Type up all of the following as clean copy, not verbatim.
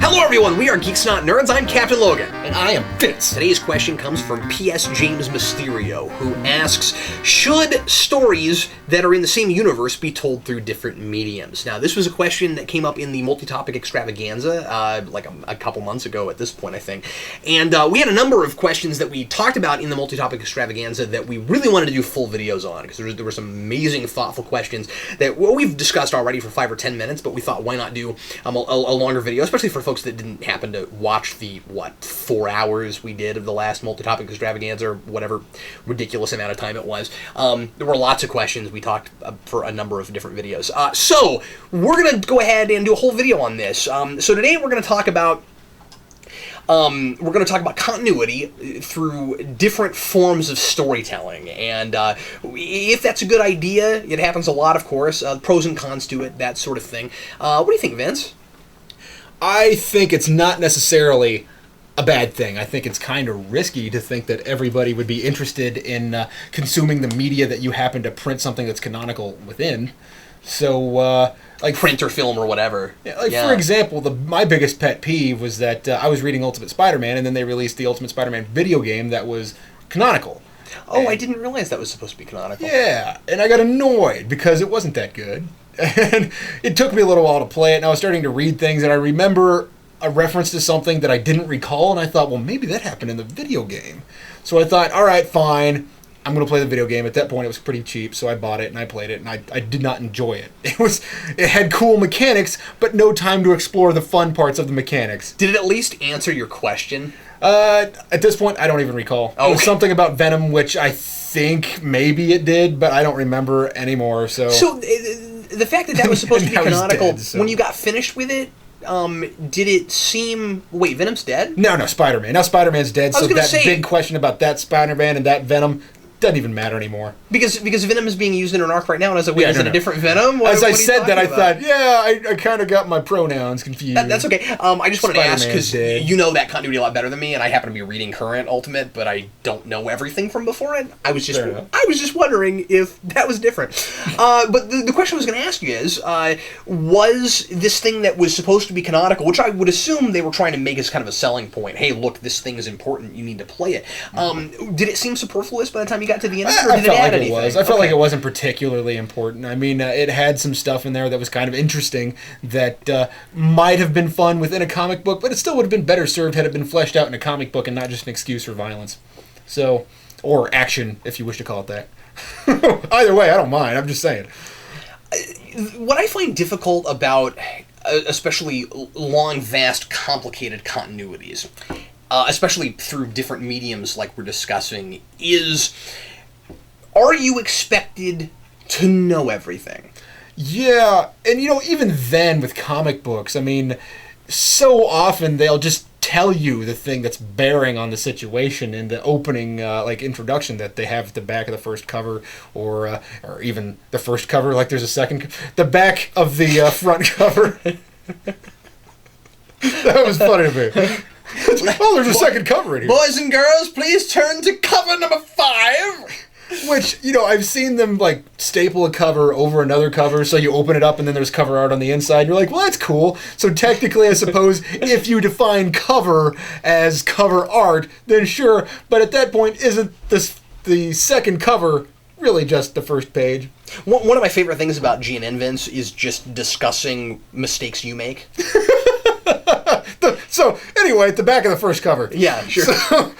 Hello everyone, we are Geeks Not Nerds, I'm Captain Logan. And I am Vince. Today's question comes from P.S. James Mysterio, who asks, should stories that are in the same universe be told through different mediums? Now, this was a question that came up in the multi-topic extravaganza, like a couple months ago at this point, I think. And we had a number of questions that we talked about in the multi-topic extravaganza that we really wanted to do full videos on, because there were some amazing, thoughtful questions that we've discussed already for 5 or 10 minutes, but we thought, why not do a longer video, especially for folks that didn't happen to watch the, 4 hours we did of the last multi-topic extravaganza, or whatever ridiculous amount of time it was. There were lots of questions. We talked for a number of different videos. So, we're going to go ahead and do a whole video on this. So today we're going to talk about continuity through different forms of storytelling, and if that's a good idea. It happens a lot, of course. Pros and cons to it, that sort of thing. What do you think, Vince? I think it's not necessarily a bad thing. I think it's kind of risky to think that everybody would be interested in consuming the media that you happen to print something that's canonical within. So, like print or film or whatever. For example, my biggest pet peeve was that I was reading Ultimate Spider-Man, and then they released the Ultimate Spider-Man video game that was canonical. Oh, I didn't realize that was supposed to be canonical. Yeah, and I got annoyed because it wasn't that good. And it took me a little while to play it, and I was starting to read things, and I remember a reference to something that I didn't recall, and I thought, well, maybe that happened in the video game. So I thought, all right, fine, I'm going to play the video game. At that point, it was pretty cheap, so I bought it, and I played it, and I did not enjoy it. It had cool mechanics, but no time to explore the fun parts of the mechanics. Did it at least answer your question? At this point, I don't even recall. Oh, it was something about Venom, which I think maybe it did, but I don't remember anymore, so... The fact that was supposed to be canonical, dead, so. When you got finished with it, did it seem... Wait, Venom's dead? No, Spider-Man. Now Spider-Man's dead, so that big question about that Spider-Man and that Venom doesn't even matter anymore. Because Venom is being used in an arc right now, and I was like, wait, is it a different Venom? As I said that, I thought, I kind of got my pronouns confused. That's okay. I just wanted to ask, because dead. you know that continuity a lot better than me, and I happen to be reading current Ultimate, but I don't know everything from before it. I was just wondering if that was different. But the question I was going to ask you is, was this thing that was supposed to be canonical, which I would assume they were trying to make as kind of a selling point, hey, look, this thing is important, you need to play it. Did it seem superfluous by the time you got to the end of it, or did it add anything? I felt like it wasn't particularly important. I mean, it had some stuff in there that was kind of interesting that might have been fun within a comic book, but it still would have been better served had it been fleshed out in a comic book and not just an excuse for violence. So, or action, if you wish to call it that. Either way, I don't mind. I'm just saying. What I find difficult about, especially long, vast, complicated continuities, especially through different mediums like we're discussing, is... are you expected to know everything? Yeah, and even then with comic books, I mean, so often they'll just tell you the thing that's bearing on the situation in the opening, introduction that they have at the back of the first cover, or even the first cover, like there's a second, the back of the front cover. That was funny to me. Oh, there's a second cover in here. Boys and girls, please turn to cover number 5. Which, I've seen them, staple a cover over another cover, so you open it up and then there's cover art on the inside. You're like, well, that's cool. So technically, I suppose, if you define cover as cover art, then sure. But at that point, isn't the second cover really just the first page? One of my favorite things about GNN, Vince, is just discussing mistakes you make. So, anyway, at the back of the first cover. Yeah, sure.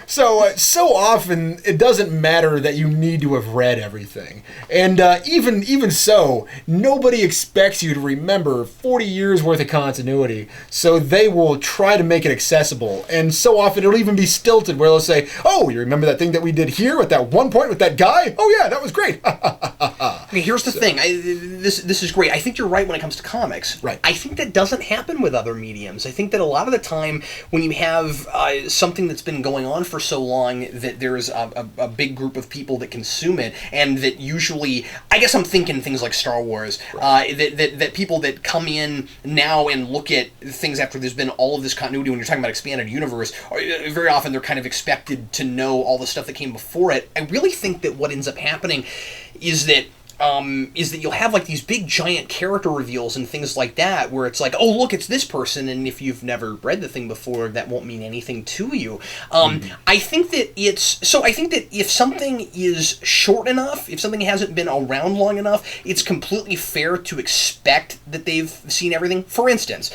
So often, it doesn't matter that you need to have read everything. And even so, nobody expects you to remember 40 years worth of continuity, so they will try to make it accessible. And so often, it'll even be stilted, where they'll say, oh, you remember that thing that we did here at that one point with that guy? Oh yeah, that was great. Okay, here's the thing. This is great. I think you're right when it comes to comics. Right. I think that doesn't happen with other mediums. I think that a lot of the time, when you have something that's been going on for so long that there's a big group of people that consume it, and that usually, I guess I'm thinking things like Star Wars, right. that people that come in now and look at things after there's been all of this continuity, when you're talking about expanded universe, very often they're kind of expected to know all the stuff that came before it. I really think that what ends up happening is that is that you'll have like these big giant character reveals and things like that, where it's like, oh look, it's this person, and if you've never read the thing before, that won't mean anything to you. I think that if something is short enough, if something hasn't been around long enough, it's completely fair to expect that they've seen everything. For instance,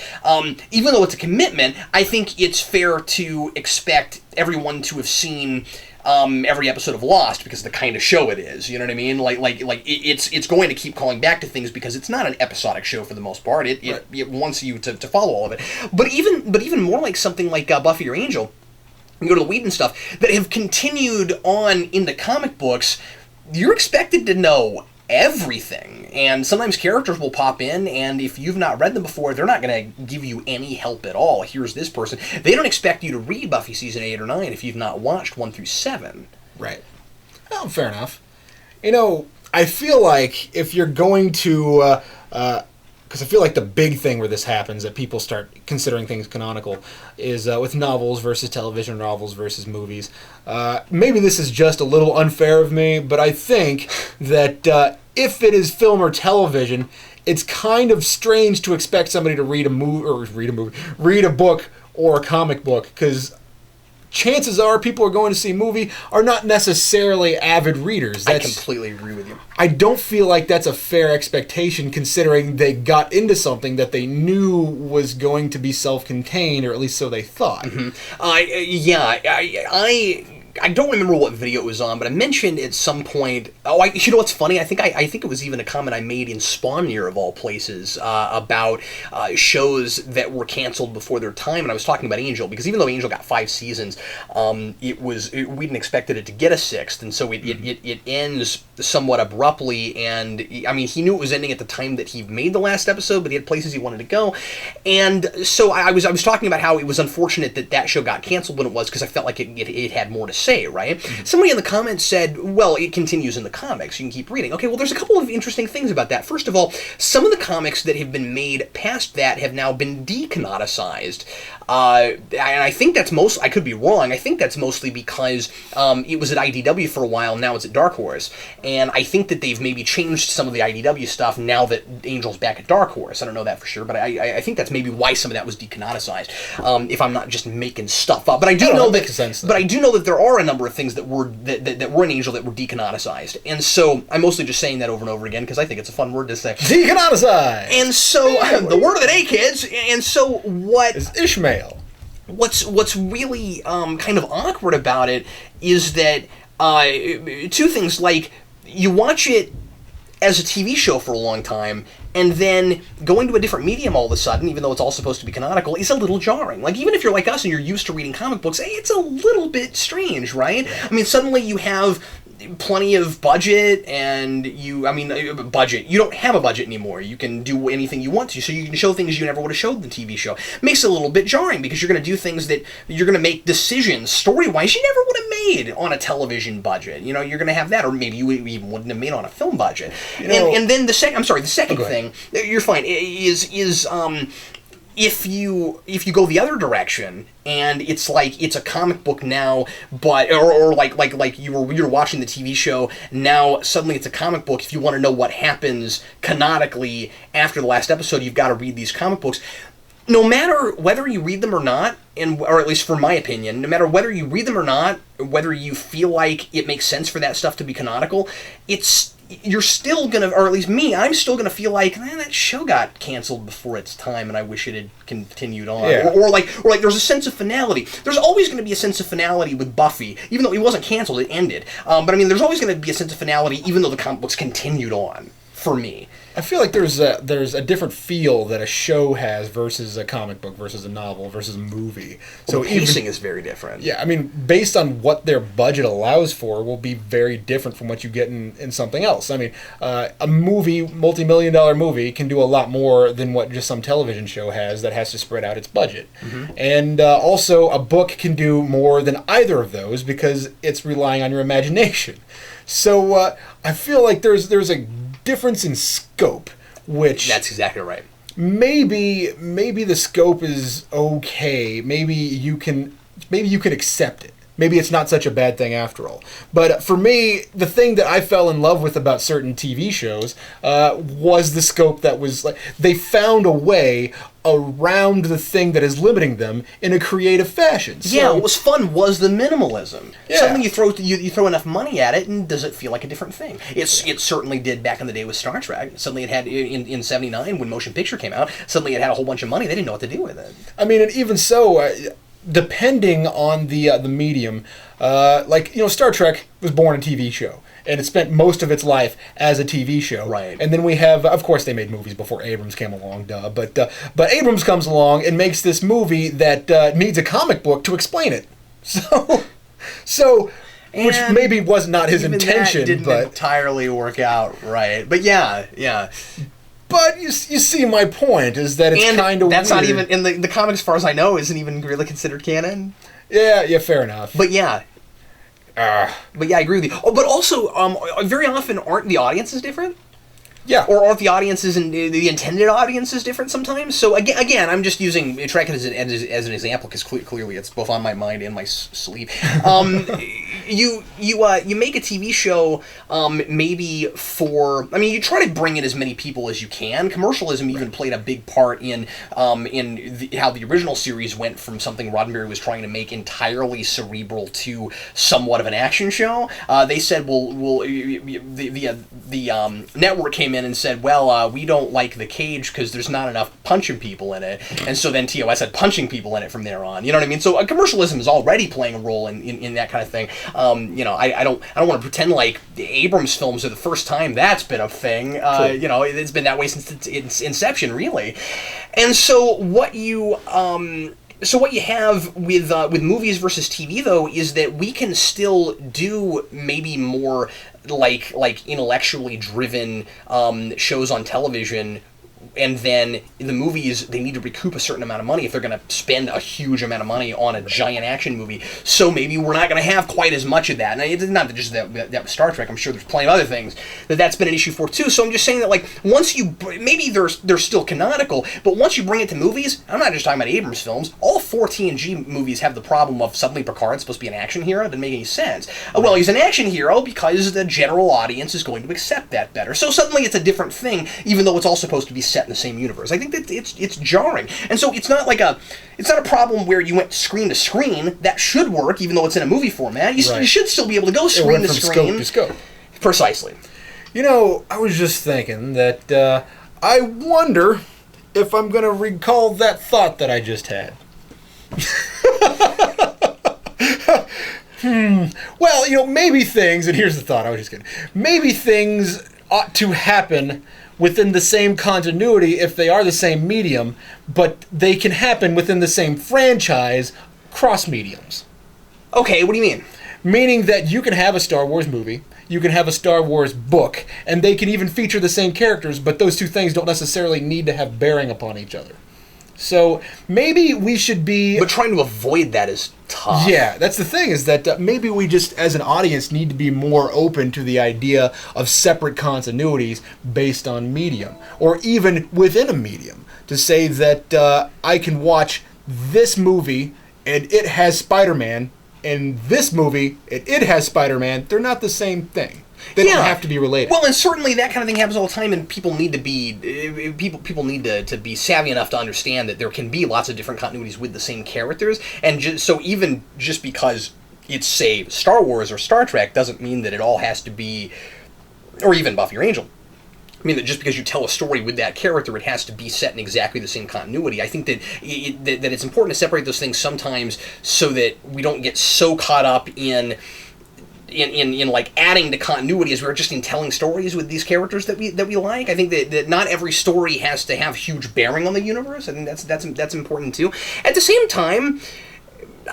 even though it's a commitment, I think it's fair to expect everyone to have seen every episode of Lost, because the kind of show it is, you know what I mean? It's going to keep calling back to things because it's not an episodic show for the most part. It wants you to follow all of it. But even more like something like Buffy or Angel, you go to the Whedon stuff that have continued on in the comic books. You're expected to know everything, and sometimes characters will pop in, and if you've not read them before, they're not going to give you any help at all. Here's this person. They don't expect you to read Buffy season 8 or 9 if you've not watched 1 through 7. Right. Well, fair enough. I feel like if you're going to because I feel like the big thing where this happens, that people start considering things canonical, is with novels versus television, novels versus movies. Maybe this is just a little unfair of me, but I think that if it is film or television, it's kind of strange to expect somebody to read a book or a comic book, because chances are people are going to see a movie are not necessarily avid readers. I completely agree with you. I don't feel like that's a fair expectation, considering they got into something that they knew was going to be self-contained, or at least so they thought. I don't remember what video it was on, but I mentioned at some point. You know what's funny? I think it was even a comment I made in Spawnir of all places about shows that were canceled before their time, and I was talking about Angel, because even though Angel got 5 seasons, we didn't expected it to get a 6th, and so it ends somewhat abruptly. And I mean, he knew it was ending at the time that he made the last episode, but he had places he wanted to go, and so I was talking about how it was unfortunate that show got canceled when it was, because I felt like it had more to say, right? Somebody in the comments said, well, it continues in the comics. You can keep reading. Okay, well, there's a couple of interesting things about that. First of all, some of the comics that have been made past that have now been decanonicized. And I think that's I could be wrong, I think that's mostly because it was at IDW for a while, now it's at Dark Horse. And I think that they've maybe changed some of the IDW stuff now that Angel's back at Dark Horse. I don't know that for sure, but I think that's maybe why some of that was decanonicized, if I'm not just making stuff up. But I do know that makes sense, but I do know that there are a number of things that were in Angel that were decanonicized. And so I'm mostly just saying that over and over again because I think it's a fun word to say. Decanonicized! And so, the word of the day, kids, and so what... is Ishmael. What's really kind of awkward about it is that 2 things, like, you watch it as a TV show for a long time, and then going to a different medium all of a sudden, even though it's all supposed to be canonical, is a little jarring. Like, even if you're like us and you're used to reading comic books, it's a little bit strange, right? I mean, suddenly you have plenty of budget, and budget. You don't have a budget anymore. You can do anything you want to, so you can show things you never would have showed in the TV show. Makes it a little bit jarring, because you're going to do things that you're going to make decisions, story-wise, you never would have made on a television budget. You're going to have that, or maybe you even wouldn't have made on a film budget. And then the second thing, you're fine, is if you go the other direction, and it's like it's a comic book now, but or like you're watching the TV show, now suddenly it's a comic book. If you want to know what happens canonically after the last episode, you've got to read these comic books. No matter whether you read them or not, or at least for my opinion, no matter whether you read them or not, whether you feel like it makes sense for that stuff to be canonical, you're still gonna, or at least me, I'm still gonna feel like, man, that show got canceled before its time, and I wish it had continued on. Yeah. Or like there's a sense of finality. There's always gonna be a sense of finality with Buffy, even though it wasn't canceled, it ended. But I mean, there's always gonna be a sense of finality, even though the comic books continued on. For me, I feel like there's a different feel that a show has versus a comic book versus a novel versus a movie. So the pacing is very different. Yeah, I mean, based on what their budget allows for, will be very different from what you get in something else. I mean, a multi-million-dollar movie, can do a lot more than what just some television show has that has to spread out its budget. Mm-hmm. And also, a book can do more than either of those because it's relying on your imagination. So I feel like there's a difference in scope, which... That's exactly right. Maybe the scope is okay. Maybe you can accept it. maybe it's not such a bad thing after all. But for me, the thing that I fell in love with about certain TV shows was the scope that was like they found a way around the thing that is limiting them in a creative fashion. So, yeah, what was fun was the minimalism. Yeah. Something you throw enough money at it, and does it feel like a different thing? It certainly did back in the day with Star Trek. Suddenly it had, in 79, when Motion Picture came out, suddenly it had a whole bunch of money. They didn't know what to do with it. I mean, and even so, depending on the medium, Star Trek was born a TV show. And it spent most of its life as a TV show. Right. And then we have, of course, they made movies before Abrams came along, duh. But Abrams comes along and makes this movie that needs a comic book to explain it. So which maybe was not his intention, that didn't but entirely work out right. But yeah. But you see my point is that it's kind of that's weird. not even in the comics, as far as I know, isn't even really considered canon. Yeah, fair enough. But yeah. But yeah, I agree with you. Oh, but also, very often aren't the audiences different? Yeah. Or aren't the audiences and the intended audiences different sometimes? So again, I'm just using Trek as an example because clearly it's both on my mind and my sleeve. You make a TV show maybe for, I mean, you try to bring in as many people as you can. Commercialism even played a big part in how the original series went from something Roddenberry was trying to make entirely cerebral to somewhat of an action show. They said, the network came in and said, well, we don't like the cage because there's not enough punching people in it, and so then TOS had punching people in it from there on. You know what I mean? So commercialism is already playing a role in that kind of thing. I don't want to pretend like the Abrams films are the first time that's been a thing. It's been that way since its inception, really. And so what you have with movies versus TV, though, is that we can still do maybe more like intellectually driven shows on television, and then in the movies they need to recoup a certain amount of money if they're going to spend a huge amount of money on a giant action movie. So maybe we're not going to have quite as much of that. And it's not just that with Star Trek. I'm sure there's plenty of other things that's been an issue for too. So I'm just saying that once you maybe they're still canonical, but once you bring it to movies, I'm not just talking about Abrams films. All 4 TNG movies have the problem of suddenly Picard's supposed to be an action hero. It doesn't make any sense. Well, he's an action hero because the general audience is going to accept that better. So suddenly it's a different thing, even though it's all supposed to be set in the same universe. I think that it's jarring, and so it's not a problem where you went screen to screen. That should work, even though it's in a movie format. You should still be able to go screen to screen. Scope to scope. Precisely. I was just thinking that I wonder if I'm going to recall that thought that I just had. Well, maybe things, and here's the thought, I was just kidding. Maybe things ought to happen within the same continuity if they are the same medium, but they can happen within the same franchise, cross mediums. Okay, what do you mean? Meaning that you can have a Star Wars movie, you can have a Star Wars book, and they can even feature the same characters, but those two things don't necessarily need to have bearing upon each other. So maybe we should be... But trying to avoid that is tough. Yeah, that's the thing, is that maybe we just, as an audience, need to be more open to the idea of separate continuities based on medium, or even within a medium. To say that I can watch this movie, and it has Spider-Man, and this movie, it has Spider-Man. They're not the same thing. They don't have to be related. Well, and certainly that kind of thing happens all the time, and people need to be people need to be savvy enough to understand that there can be lots of different continuities with the same characters, and so even just because it's, say, Star Wars or Star Trek doesn't mean that it all has to be, or even Buffy or Angel. I mean, that just because you tell a story with that character, it has to be set in exactly the same continuity. I think that it's important to separate those things sometimes so that we don't get so caught up in like adding to continuity as we're just in telling stories with these characters that we like. I think that not every story has to have huge bearing on the universe. I think that's important too. At the same time,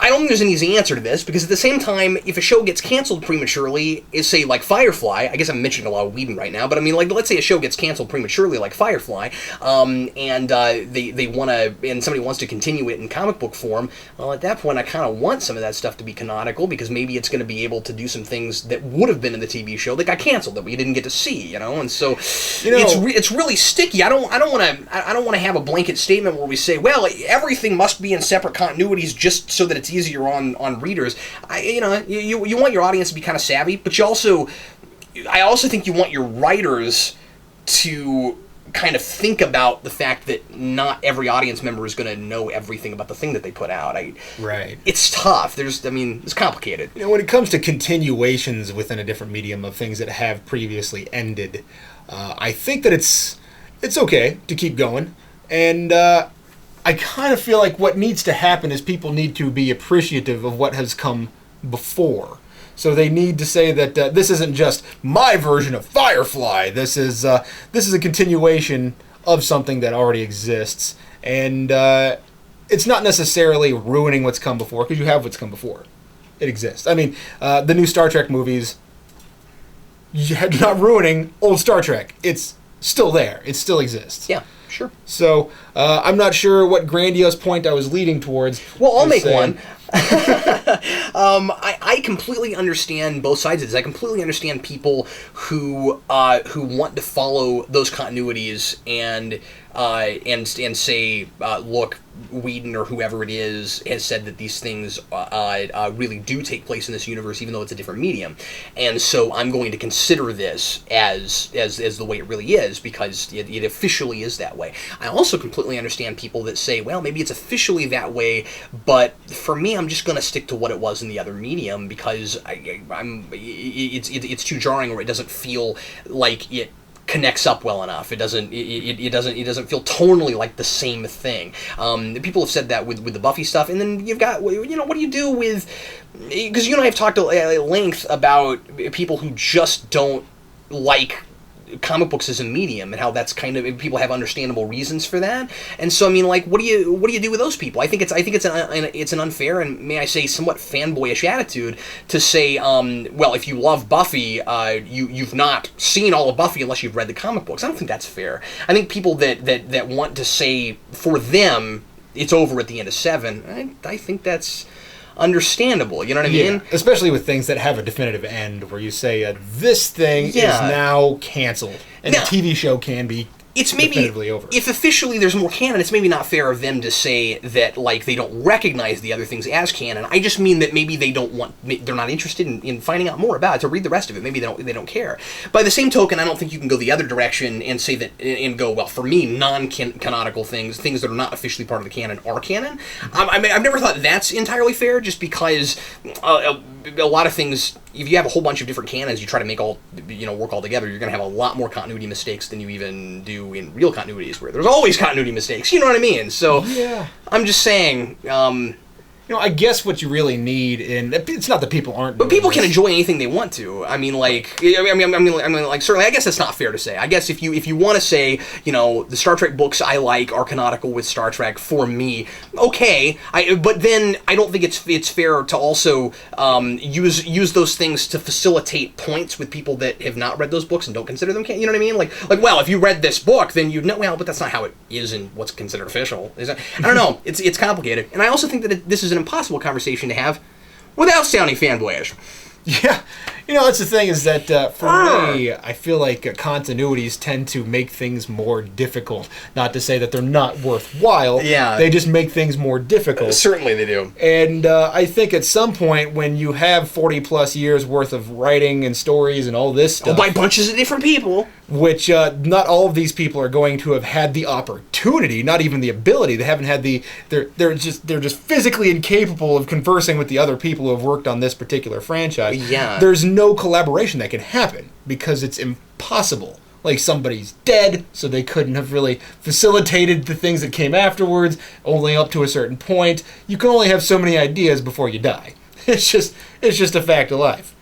I don't think there's an easy answer to this, because at the same time, if a show gets canceled prematurely, is, say, like Firefly, I guess I'm mentioning a lot of Whedon right now, but I mean, like, let's say a show gets canceled prematurely, like Firefly, and they want to, and somebody wants to continue it in comic book form, well, at that point, I kind of want some of that stuff to be canonical, because maybe it's going to be able to do some things that would have been in the TV show that got canceled, that we didn't get to see, and so, it's really sticky. I don't want to have a blanket statement where we say, well, everything must be in separate continuities just so that it's easier on readers. You want your audience to be kind of savvy, but I also think you want your writers to kind of think about the fact that not every audience member is going to know everything about the thing that they put out. Right. It's tough. It's complicated. When it comes to continuations within a different medium of things that have previously ended, I think that it's okay to keep going. And I kind of feel like what needs to happen is people need to be appreciative of what has come before. So they need to say that this isn't just my version of Firefly. This is a continuation of something that already exists, and it's not necessarily ruining what's come before, because you have what's come before. It exists. I mean, the new Star Trek movies, you're not ruining old Star Trek. It's still there. It still exists. Yeah, sure. So I'm not sure what grandiose point I was leading towards. Well, I'll make one. I completely understand both sides of this. I completely understand people who want to follow those continuities and say, look, Whedon or whoever it is has said that these things really do take place in this universe, even though it's a different medium, and so I'm going to consider this as the way it really is, because it officially is that way. I also completely understand people that say, well, maybe it's officially that way, but for me, I'm just going to stick to what it was in the other medium, because it's too jarring, or it doesn't feel like it connects up well enough. It doesn't feel tonally like the same thing. People have said that with the Buffy stuff, and then you've got, what do you do with, because you and I have talked at length about people who just don't like comic books as a medium, and how that's kind of, people have understandable reasons for that. And so, I mean, like, what do you do with those people? I think it's an unfair, and may I say, somewhat fanboyish attitude to say, well, if you love Buffy, you've not seen all of Buffy unless you've read the comic books. I don't think that's fair. I think people that want to say, for them, it's over at the end of 7, I think that's understandable, you know what I mean? Especially with things that have a definitive end, where you say, this thing is now canceled, and the TV show can be it's maybe definitively over. If officially there's more canon, it's maybe not fair of them to say that, like, they don't recognize the other things as canon. I just mean that maybe they're not interested in finding out more about it, to read the rest of it. Maybe they don't care. By the same token, I don't think you can go the other direction and say that, and go, well, for me, non-canonical things that are not officially part of the canon, are canon. I've never thought that's entirely fair, just because a lot of things, if you have a whole bunch of different canons, you try to make all, work all together, you're going to have a lot more continuity mistakes than you even do in real continuities, where there's always continuity mistakes. You know what I mean? So, I'm just saying, I guess what you really need, and it's not that people aren't, but people can enjoy anything they want to. I mean, certainly, I guess that's not fair to say. I guess if you want to say, the Star Trek books I like are canonical with Star Trek for me, okay. But then I don't think it's fair to also use those things to facilitate points with people that have not read those books and don't consider them canon. You know what I mean? Like, well, if you read this book, then you'd know. Well, but that's not how it is in what's considered official. I don't know. It's complicated, and I also think that this is an impossible conversation to have without sounding fanboyish. Yeah, that's the thing, is that for me, I feel like continuities tend to make things more difficult. Not to say that they're not worthwhile. Yeah. They just make things more difficult. Certainly they do. And I think at some point, when you have 40-plus years worth of writing and stories and all this stuff, by bunches of different people, which not all of these people are going to have had the opportunity, not even the ability. They haven't had the. They're just physically incapable of conversing with the other people who have worked on this particular franchise. Yeah. There's no collaboration that can happen, because it's impossible. Like, somebody's dead, so they couldn't have really facilitated the things that came afterwards, only up to a certain point. You can only have so many ideas before you die. It's just a fact of life.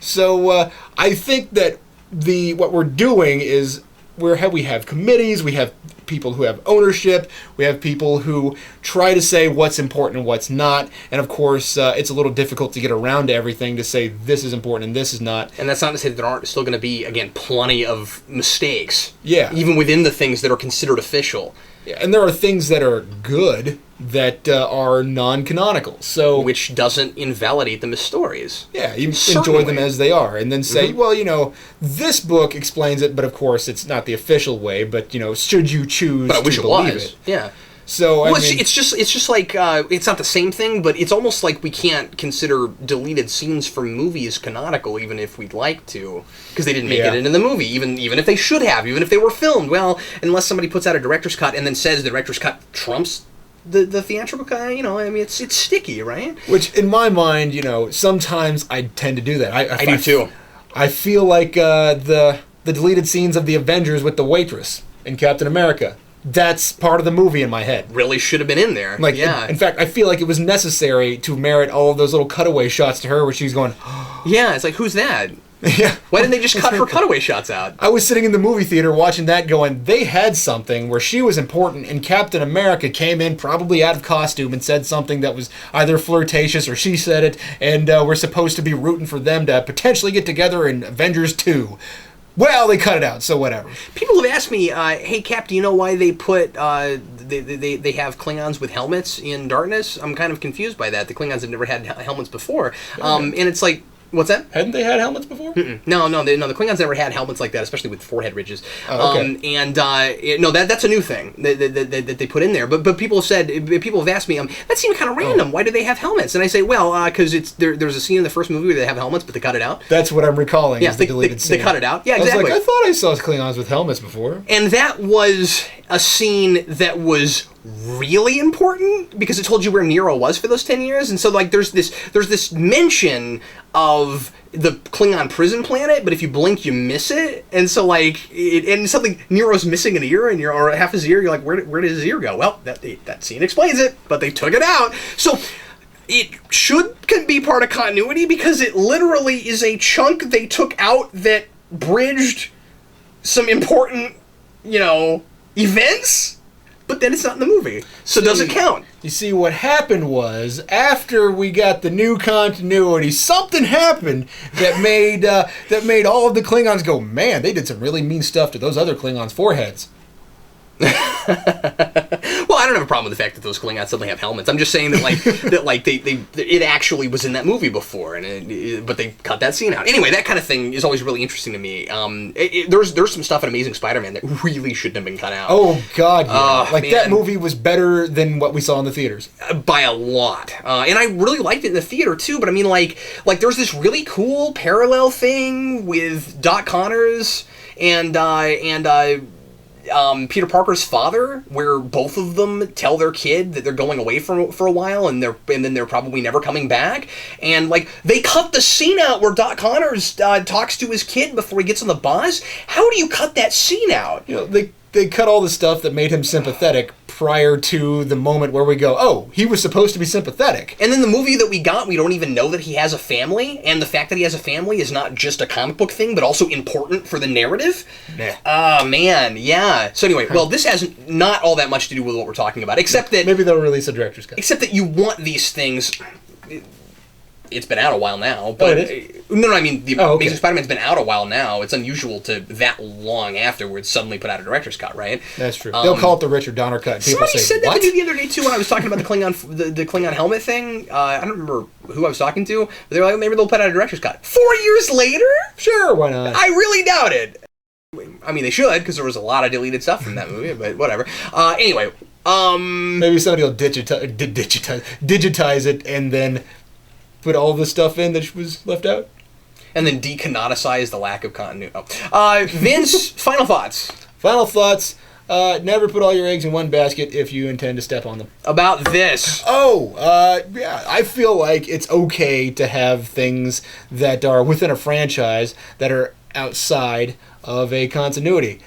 So I think that what we're doing is we have committees, we have people who have ownership, we have people who try to say what's important and what's not, and of course it's a little difficult to get around to everything, to say this is important and this is not. And that's not to say that there aren't still going to be, again, plenty of mistakes. Yeah. Even within the things that are considered official. Yeah, and there are things that are good that are non-canonical. So, which doesn't invalidate them as stories. Yeah, you enjoy them as they are, and then say, well, this book explains it, but of course it's not the official way. But should you choose to believe it? Yeah. So well, it's just like it's not the same thing, but it's almost like we can't consider deleted scenes from movies canonical, even if we'd like to, because they didn't make it into the movie. Even if they should have, even if they were filmed, well, unless somebody puts out a director's cut and then says the director's cut trumps the theatrical cut, I mean, it's sticky, right? Which, in my mind, sometimes I tend to do that. I do too. I feel like the deleted scenes of the Avengers with the waitress in Captain America. That's part of the movie in my head. Really should have been in there. Like, in fact, I feel like it was necessary to merit all of those little cutaway shots to her where she's going, yeah, it's like, who's that? Yeah. Why didn't they just cut her cutaway shots out? I was sitting in the movie theater watching that going, they had something where she was important and Captain America came in probably out of costume and said something that was either flirtatious or she said it, and we're supposed to be rooting for them to potentially get together in Avengers 2. Well, they cut it out, so whatever. People have asked me, hey, Cap, do you know why they put, they have Klingons with helmets in Darkness? I'm kind of confused by that. The Klingons have never had helmets before. And it's like, what's that? Hadn't they had helmets before? No, the Klingons never had helmets like that, especially with forehead ridges. Oh, okay. That's a new thing that they put in there. But people have asked me, that seemed kind of random. Why do they have helmets? And I say, well, because there's a scene in the first movie where they have helmets, but they cut it out. That's what I'm recalling. Yeah, the deleted scene. They cut it out. Yeah, exactly. I thought I saw Klingons with helmets before. And that was a scene that was really important because it told you where Nero was for those 10 years. And so like there's this mention of the Klingon prison planet, but if you blink you miss it. And so like and something, Nero's missing an ear or half his ear, you're like, where did his ear go? Well, that scene explains it, but they took it out. So it can be part of continuity because it literally is a chunk they took out that bridged some important, events. But then it's not in the movie, so it doesn't count. You see, what happened was, after we got the new continuity, something happened that made all of the Klingons go, man, they did some really mean stuff to those other Klingons' foreheads. Well, I don't have a problem with the fact that those Klingons suddenly have helmets. I'm just saying that it actually was in that movie before, but they cut that scene out. Anyway, that kind of thing is always really interesting to me. There's some stuff in Amazing Spider-Man that really shouldn't have been cut out. Oh God, yeah. That movie was better than what we saw in the theaters by a lot, and I really liked it in the theater too. But I mean, like there's this really cool parallel thing with Doc Connors and Peter Parker's father, where both of them tell their kid that they're going away for a while, and then they're probably never coming back. And like they cut the scene out where Doc Connors talks to his kid before he gets on the bus. How do you cut that scene out? They cut all the stuff that made him sympathetic prior to the moment where we go, oh, he was supposed to be sympathetic. And then the movie that we got, we don't even know that he has a family, and the fact that he has a family is not just a comic book thing, but also important for the narrative. Oh, man, yeah. So anyway, well, this has not all that much to do with what we're talking about, except that... Maybe they'll release a director's cut. Except that you want these things... It's been out a while now, but I mean, Amazing Spider-Man's been out a while now. It's unusual to that long afterwards suddenly put out a director's cut, right? That's true. They'll call it the Richard Donner cut. And somebody said that what? to me the other day too when I was talking about the Klingon helmet thing. I don't remember who I was talking to, but they were like, maybe they'll put out a director's cut 4 years later. Sure, why not? I really doubt it. I mean, they should because there was a lot of deleted stuff from that movie, but whatever. Anyway, maybe somebody will digitize it and then put all the stuff in that was left out. And then decanonicize the lack of continuity. Vince, final thoughts. Final thoughts. Never put all your eggs in one basket if you intend to step on them. About this. Yeah, I feel like it's okay to have things that are within a franchise that are outside of a continuity.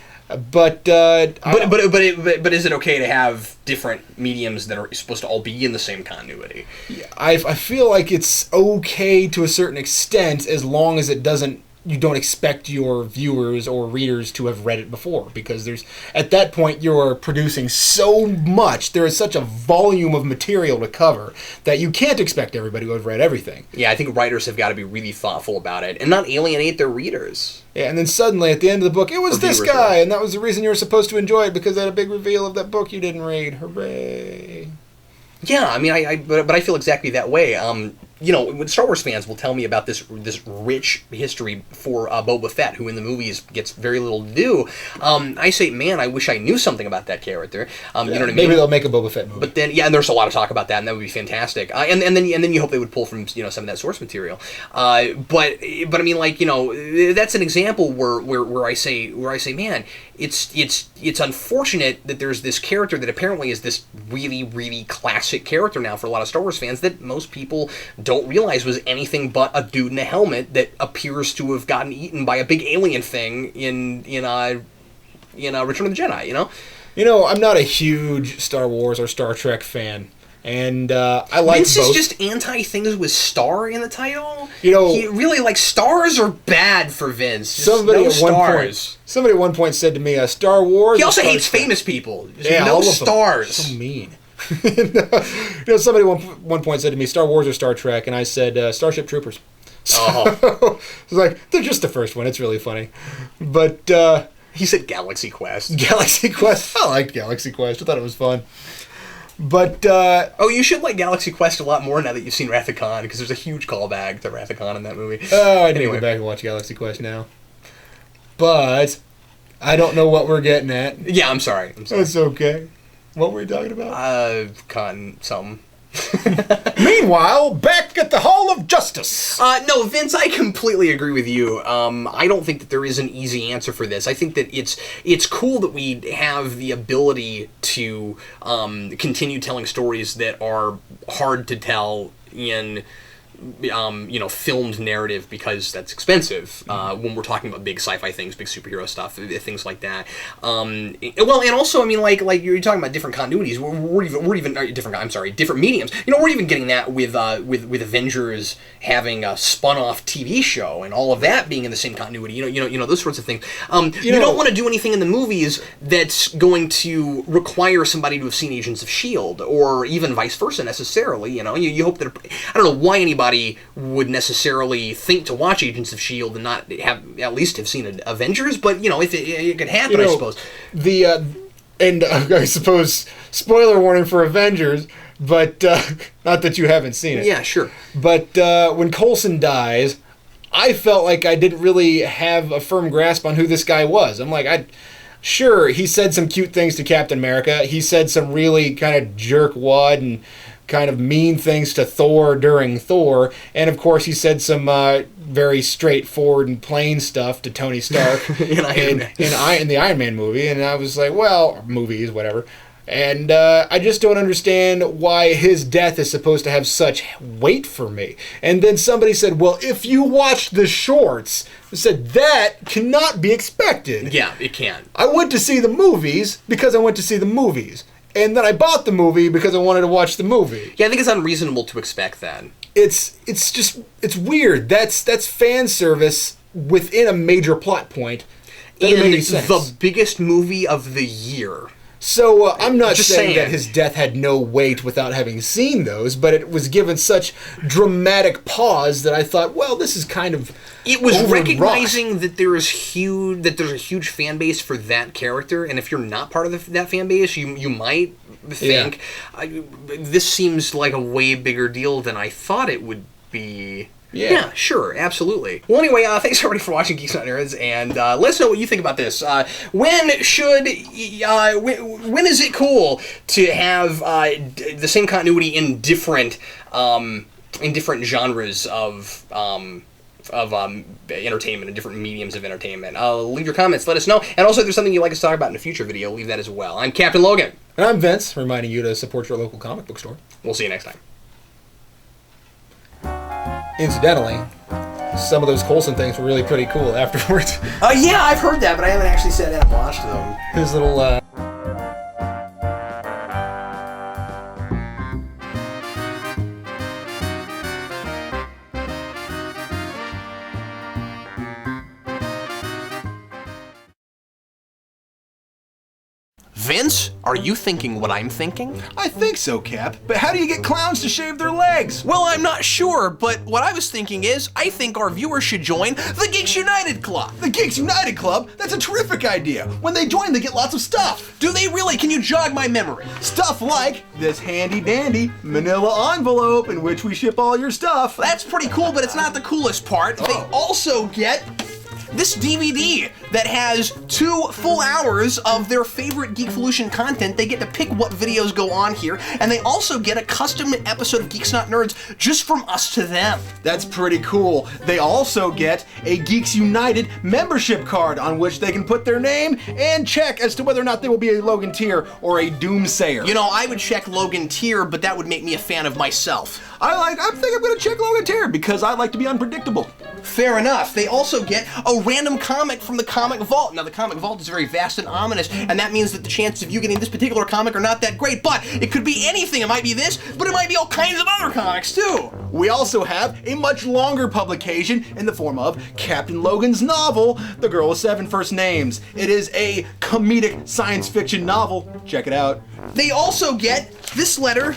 But is it okay to have different mediums that are supposed to all be in the same continuity? I feel like it's okay to a certain extent as long as you don't expect your viewers or readers to have read it before, because at that point you're producing so much, there is such a volume of material to cover that you can't expect everybody to have read everything. Yeah, I think writers have got to be really thoughtful about it and not alienate their readers. Yeah, and then suddenly at the end of the book, it was this guy, and that was the reason you were supposed to enjoy it, because they had a big reveal of that book you didn't read. Hooray. Yeah, I mean, but I feel exactly that way. when Star Wars fans will tell me about this rich history for Boba Fett, who in the movies gets very little to do, I say, man, I wish I knew something about that character. You know what I mean? Maybe they'll make a Boba Fett movie. But then, and there's a lot of talk about that, and that would be fantastic. And then you hope they would pull from some of that source material. But I mean, like, that's an example where I say, man, it's unfortunate that there's this character that apparently is this really, really classic character now for a lot of Star Wars fans that most people don't realize was anything but a dude in a helmet that appears to have gotten eaten by a big alien thing in Return of the Jedi. I'm not a huge Star Wars or Star Trek fan. And I like Vince both. is just anti-things with star in the title. He really, like, stars are bad for Vince. Somebody at one point said to me, Star Wars... He also hates famous people. No stars. So mean. Somebody at one point said to me, Star Wars or Star Trek, and I said, Starship Troopers. So, it's like, they're just the first one. It's really funny. But... he said Galaxy Quest. Galaxy Quest. I liked Galaxy Quest. I thought it was fun. But, you should like Galaxy Quest a lot more now that you've seen Wrath of Khan, because there's a huge callback to Wrath of Khan in that movie. I need to go back and watch Galaxy Quest now. But, I don't know what we're getting at. Yeah, I'm sorry. It's okay. What were we talking about? Khan, something. Meanwhile, back at the Hall of Justice. No, Vince, I completely agree with you. I don't think that there is an easy answer for this. I think that it's cool that we have the ability to continue telling stories that are hard to tell in filmed narrative, because that's expensive when we're talking about big sci-fi things, big superhero stuff, things like that. Well, and also, I mean, like you're talking about different continuities. We're even different mediums. We're even getting that with Avengers having a spun-off TV show and all of that being in the same continuity. Those sorts of things. You don't want to do anything in the movies that's going to require somebody to have seen Agents of S.H.I.E.L.D. or even vice versa necessarily. You hope that I don't know why anybody would necessarily think to watch Agents of S.H.I.E.L.D. and not at least have seen Avengers, but if it could happen, I suppose. And I suppose spoiler warning for Avengers, but not that you haven't seen it. Yeah, sure. But when Coulson dies, I felt like I didn't really have a firm grasp on who this guy was. I'm like, sure, he said some cute things to Captain America. He said some really kind of jerkwad and kind of mean things to Thor during Thor, and of course he said some very straightforward and plain stuff to Tony Stark in the Iron Man movie, and I was like, well, movies, whatever. And I just don't understand why his death is supposed to have such weight for me. And then somebody said, well, if you watched the shorts, I said, that cannot be expected. Yeah, it can. I went to see the movies because I went to see the movies. And then I bought the movie because I wanted to watch the movie. Yeah, I think it's unreasonable to expect that. It's weird. That's fan service within a major plot point. In the biggest movie of the year. So I'm not saying that his death had no weight without having seen those, but it was given such dramatic pause that I thought, well, this is kind of it was recognizing that there's a huge fan base for that character, and if you're not part of that fan base, you might think this seems like a way bigger deal than I thought it would be. Yeah, sure, absolutely. Well, anyway, thanks everybody for watching Geeks Not Nerds, and let us know what you think about this. When is it cool to have the same continuity in different genres of entertainment and different mediums of entertainment? Leave your comments, let us know, and also if there's something you'd like us to talk about in a future video, leave that as well. I'm Captain Logan. And I'm Vince, reminding you to support your local comic book store. We'll see you next time. Incidentally, some of those Coulson things were really pretty cool afterwards. Yeah, I've heard that, but I haven't actually sat down and watched them. His little, Vince, are you thinking what I'm thinking? I think so, Cap. But how do you get clowns to shave their legs? Well, I'm not sure, but what I was thinking is, I think our viewers should join the Geeks United Club. The Geeks United Club? That's a terrific idea. When they join, they get lots of stuff. Do they really? Can you jog my memory? Stuff like this handy-dandy manila envelope in which we ship all your stuff. That's pretty cool, but it's not the coolest part. They also get this DVD that has 2 full hours of their favorite Geekvolution content. They get to pick what videos go on here, and they also get a custom episode of Geeks Not Nerds just from us to them. That's pretty cool. They also get a Geeks United membership card on which they can put their name and check as to whether or not they will be a Logan tier or a Doomsayer. You know, I would check Logan tier, but that would make me a fan of myself. I think I'm gonna check Logan tier because I like to be unpredictable. Fair enough. They also get a random comic from the Comic Vault. Now, the Comic Vault is very vast and ominous, and that means that the chances of you getting this particular comic are not that great, but it could be anything. It might be this, but it might be all kinds of other comics, too. We also have a much longer publication in the form of Captain Logan's novel, The Girl with 7 First Names. It is a comedic science fiction novel. Check it out. They also get this letter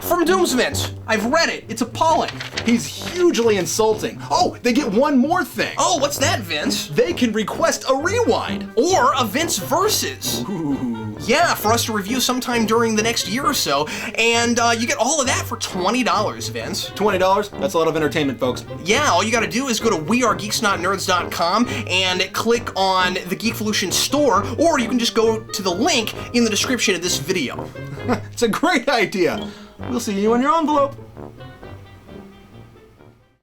from Doomsvent. I've read it. It's appalling. He's hugely insulting. Oh, they get one more thing. Oh, what's that, Vince? They can request a rewind. Or a Vince Versus. Ooh. Yeah, for us to review sometime during the next year or so. And you get all of that for $20, Vince. $20? That's a lot of entertainment, folks. Yeah, all you gotta do is go to wearegeeksnotnerds.com and click on the Geekvolution store, or you can just go to the link in the description of this video. It's a great idea. We'll see you in your envelope.